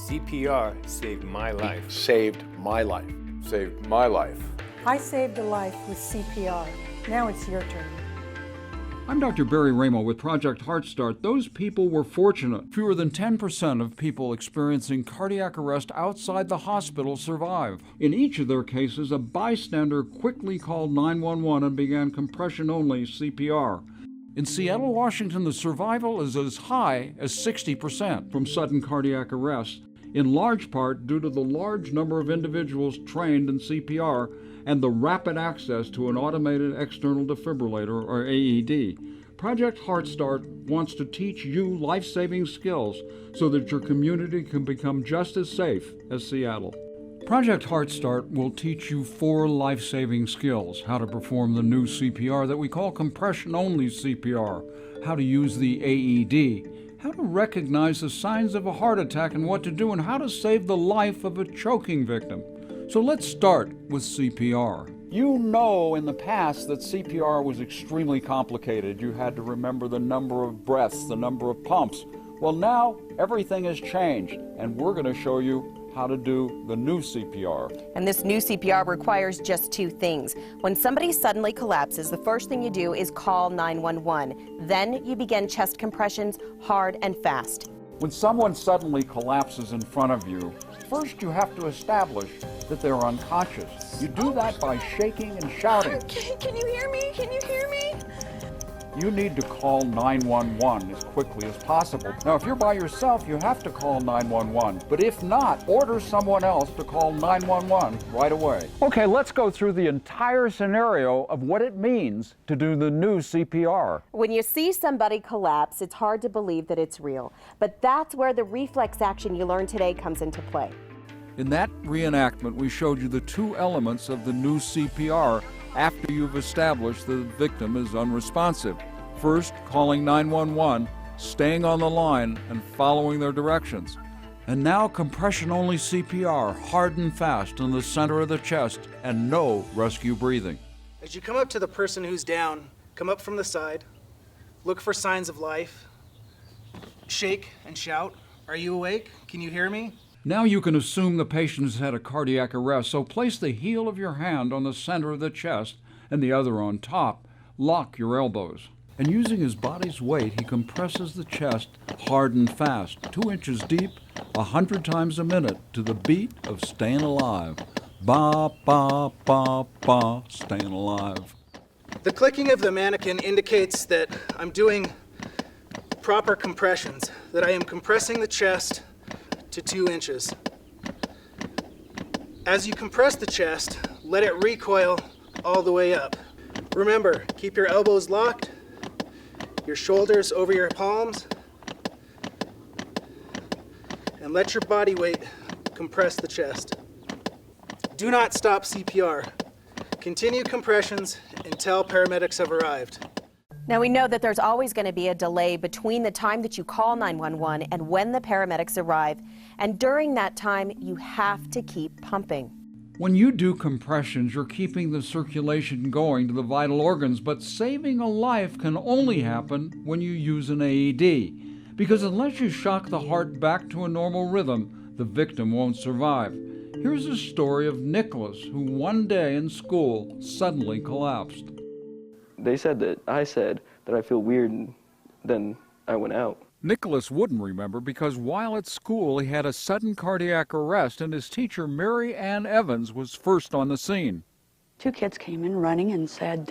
CPR saved my life. Saved my life. Saved my life. I saved a life with CPR. Now it's your turn. I'm Dr. Barry Ramo with Project Heart Start. Those people were fortunate. Fewer than 10% of people experiencing cardiac arrest outside the hospital survive. In each of their cases, a bystander quickly called 911 and began compression-only CPR. In Seattle, Washington, the survival is as high as 60% from sudden cardiac arrest, in large part due to the large number of individuals trained in CPR and the rapid access to an automated external defibrillator, or AED. Project Heart Start wants to teach you life-saving skills so that your community can become just as safe as Seattle. Project Heart Start will teach you 4 life-saving skills: how to perform the new CPR that we call compression-only CPR, how to use the AED, how to recognize the signs of a heart attack and what to do, and how to save the life of a choking victim. So let's start with CPR. You know in the past that CPR was extremely complicated. You had to remember the number of breaths, the number of pumps. Well, now everything has changed, and we're going to show you how to do the new CPR. And this new CPR requires just 2 things. When somebody suddenly collapses, the first thing you do is call 911. Then you begin chest compressions hard and fast. When someone suddenly collapses in front of you, first you have to establish that they're unconscious. You do that by shaking and shouting. Can you hear me? Can you hear me? You need to call 911 as quickly as possible. Now, if you're by yourself, you have to call 911. But if not, order someone else to call 911 right away. Okay, let's go through the entire scenario of what it means to do the new CPR. When you see somebody collapse, it's hard to believe that it's real. But that's where the reflex action you learned today comes into play. In that reenactment, we showed you the 2 elements of the new CPR after you've established the victim is unresponsive. First, calling 911, staying on the line, and following their directions. And now compression-only CPR, hard and fast in the center of the chest, and no rescue breathing. As you come up to the person who's down, come up from the side, look for signs of life, shake and shout, "Are you awake? Can you hear me?" Now you can assume the patient has had a cardiac arrest, so place the heel of your hand on the center of the chest and the other on top. Lock your elbows. And using his body's weight, he compresses the chest hard and fast, 2 inches deep, 100 times a minute, to the beat of Staying Alive. Ba, ba, ba, ba, staying alive. The clicking of the mannequin indicates that I'm doing proper compressions, that I am compressing the chest to 2 inches. As you compress the chest, let it recoil all the way up. Remember, keep your elbows locked, your shoulders over your palms, and let your body weight compress the chest. Do not stop CPR. Continue compressions until paramedics have arrived. Now, we know that there's always going to be a delay between the time that you call 911 and when the paramedics arrive. And during that time, you have to keep pumping. When you do compressions, you're keeping the circulation going to the vital organs, but saving a life can only happen when you use an AED. Because unless you shock the heart back to a normal rhythm, the victim won't survive. Here's a story of Nicholas, who one day in school suddenly collapsed. I said that I feel weird, and then I went out. Nicholas wouldn't remember because while at school he had a sudden cardiac arrest and his teacher, Mary Ann Evans, was first on the scene. 2 kids came in running and said,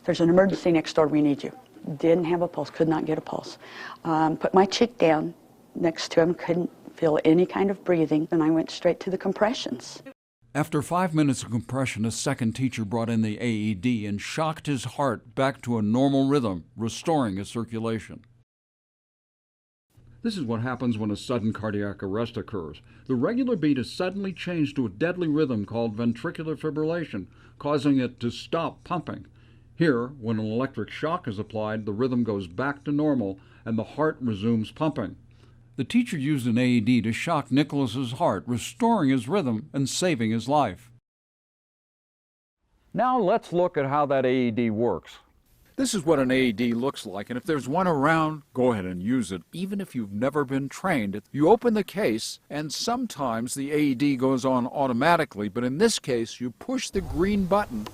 there's an emergency next door, we need you. Didn't have a pulse, could not get a pulse. Put my cheek down next to him, couldn't feel any kind of breathing, and I went straight to the compressions. After 5 minutes of compression, a second teacher brought in the AED and shocked his heart back to a normal rhythm, restoring his circulation. This is what happens when a sudden cardiac arrest occurs. The regular beat is suddenly changed to a deadly rhythm called ventricular fibrillation, causing it to stop pumping. Here, when an electric shock is applied, the rhythm goes back to normal and the heart resumes pumping. The teacher used an AED to shock Nicholas's heart, restoring his rhythm and saving his life. Now let's look at how that AED works. This is what an AED looks like, and if there's one around, go ahead and use it, even if you've never been trained. You open the case, and sometimes the AED goes on automatically, but in this case, you push the green button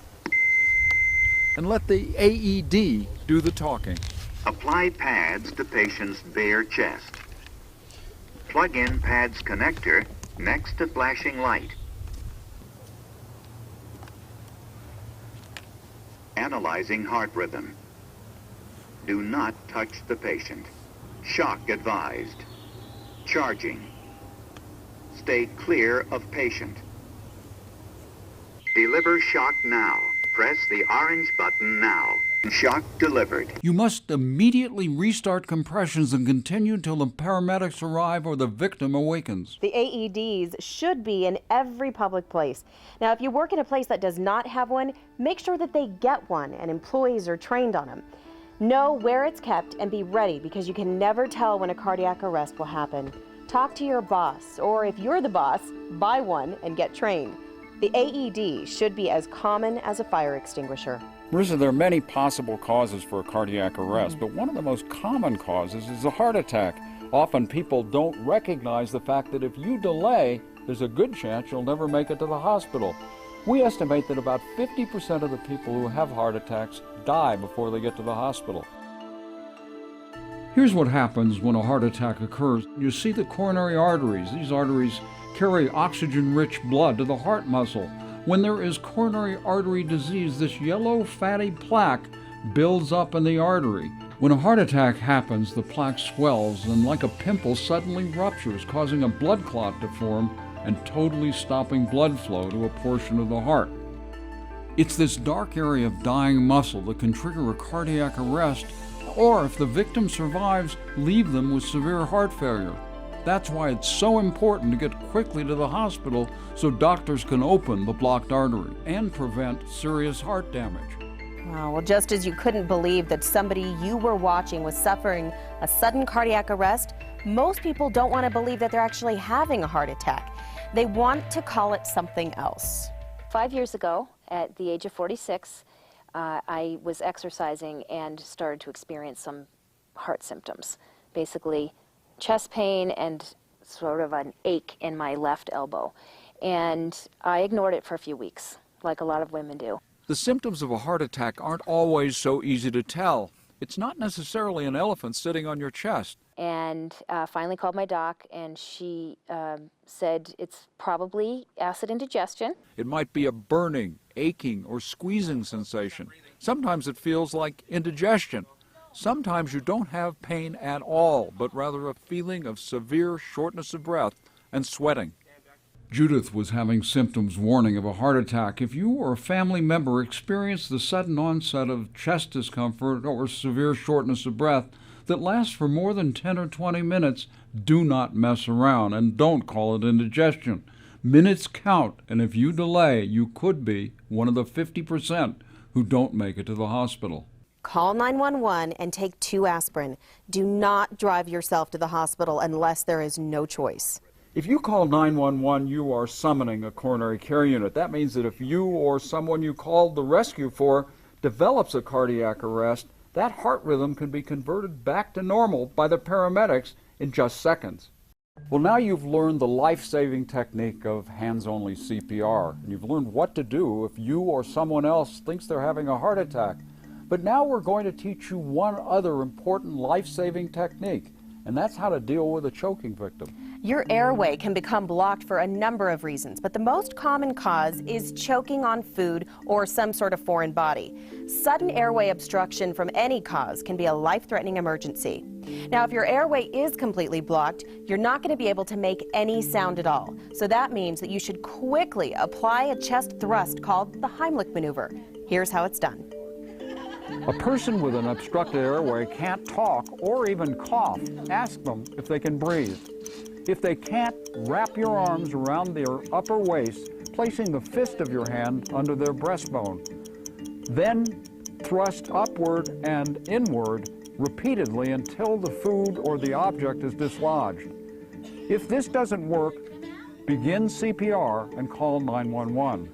and let the AED do the talking. Apply pads to patient's bare chest. Plug in pads connector next to flashing light. Analyzing heart rhythm. Do not touch the patient. Shock advised. Charging. Stay clear of patient. Deliver shock now. Press the orange button now. Shock delivered. You must immediately restart compressions and continue till the paramedics arrive or the victim awakens. The AEDs should be in every public place. Now, if you work in a place that does not have one, make sure that they get one and employees are trained on them. Know where it's kept and be ready, because you can never tell when a cardiac arrest will happen. Talk to your boss, or if you're the boss, buy one and get trained. The AED should be as common as a fire extinguisher. Marissa, there are many possible causes for a cardiac arrest, but one of the most common causes is a heart attack. Often people don't recognize the fact that if you delay, there's a good chance you'll never make it to the hospital. We estimate that about 50% of the people who have heart attacks die before they get to the hospital. Here's what happens when a heart attack occurs. You see the coronary arteries. These arteries carry oxygen-rich blood to the heart muscle. When there is coronary artery disease, this yellow fatty plaque builds up in the artery. When a heart attack happens, the plaque swells and, like a pimple, suddenly ruptures, causing a blood clot to form and totally stopping blood flow to a portion of the heart. It's this dark area of dying muscle that can trigger a cardiac arrest, or if the victim survives, leave them with severe heart failure. That's why it's so important to get quickly to the hospital so doctors can open the blocked artery and prevent serious heart damage. Well, just as you couldn't believe that somebody you were watching was suffering a sudden cardiac arrest, most people don't want to believe that they're actually having a heart attack. They want to call it something else. 5 years ago, at the age of 46, I was exercising and started to experience some heart symptoms. Basically, chest pain and sort of an ache in my left elbow. And I ignored it for a few weeks, like a lot of women do. The symptoms of a heart attack aren't always so easy to tell. It's not necessarily an elephant sitting on your chest. And finally called my doc, and she said it's probably acid indigestion. It might be a burning, aching, or squeezing sensation. Sometimes it feels like indigestion. Sometimes you don't have pain at all, but rather a feeling of severe shortness of breath and sweating. Judith was having symptoms warning of a heart attack. If you or a family member experience the sudden onset of chest discomfort or severe shortness of breath that lasts for more than 10 or 20 minutes, do not mess around and don't call it indigestion. Minutes count, and if you delay, you could be one of the 50% who don't make it to the hospital. Call 911 and take 2 aspirin. Do not drive yourself to the hospital unless there is no choice. If you call 911, you are summoning a coronary care unit. That means that if you or someone you called the rescue for develops a cardiac arrest, that heart rhythm can be converted back to normal by the paramedics in just seconds. Well, now you've learned the life-saving technique of hands-only CPR, and you've learned what to do if you or someone else thinks they're having a heart attack. But now we're going to teach you one other important life-saving technique, and that's how to deal with a choking victim. Your airway can become blocked for a number of reasons, but the most common cause is choking on food or some sort of foreign body. Sudden airway obstruction from any cause can be a life-threatening emergency. Now, if your airway is completely blocked, you're not going to be able to make any sound at all. So that means that you should quickly apply a chest thrust called the Heimlich maneuver. Here's how it's done. A person with an obstructed airway can't talk or even cough. Ask them if they can breathe. If they can't, wrap your arms around their upper waist, placing the fist of your hand under their breastbone. Then thrust upward and inward repeatedly until the food or the object is dislodged. If this doesn't work, begin CPR and call 911.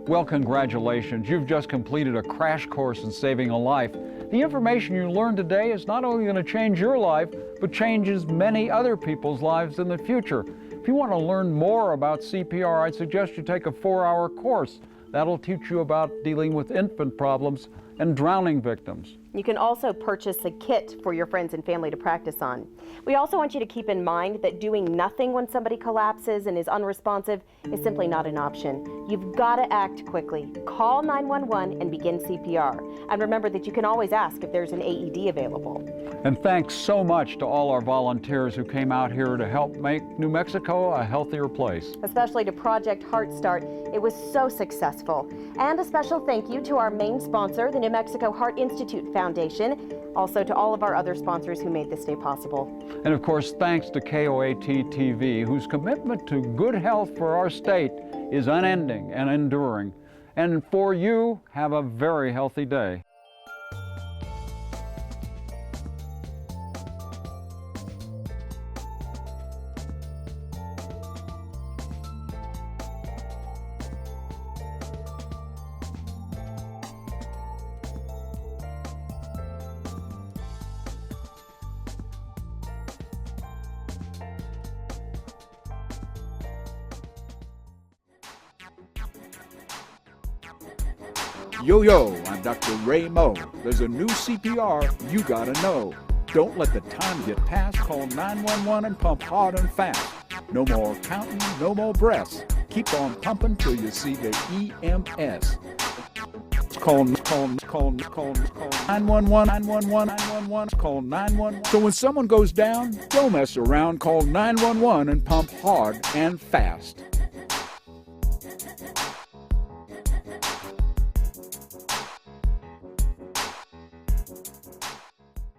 Well, congratulations. You've just completed a crash course in saving a life. The information you learn today is not only going to change your life, but changes many other people's lives in the future. If you want to learn more about CPR, I'd suggest you take a 4-hour course. That'll teach you about dealing with infant problems and drowning victims. You can also purchase a kit for your friends and family to practice on. We also want you to keep in mind that doing nothing when somebody collapses and is unresponsive is simply not an option. You've got to act quickly. Call 911 and begin CPR. And remember that you can always ask if there's an AED available. And thanks so much to all our volunteers who came out here to help make New Mexico a healthier place. Especially to Project Heart Start. It was so successful. And a special thank you to our main sponsor, the New Mexico Heart Institute Foundation, also to all of our other sponsors who made this day possible. And of course, thanks to KOAT TV, whose commitment to good health for our state is unending and enduring. And for you, have a very healthy day. Yo, I'm Dr. Ray Moe. There's a new CPR you gotta know. Don't let the time get past. Call 911 and pump hard and fast. No more counting, no more breaths. Keep on pumping till you see the EMS. Call 911, 911, call 911. So when someone goes down, don't mess around. Call 911 and pump hard and fast.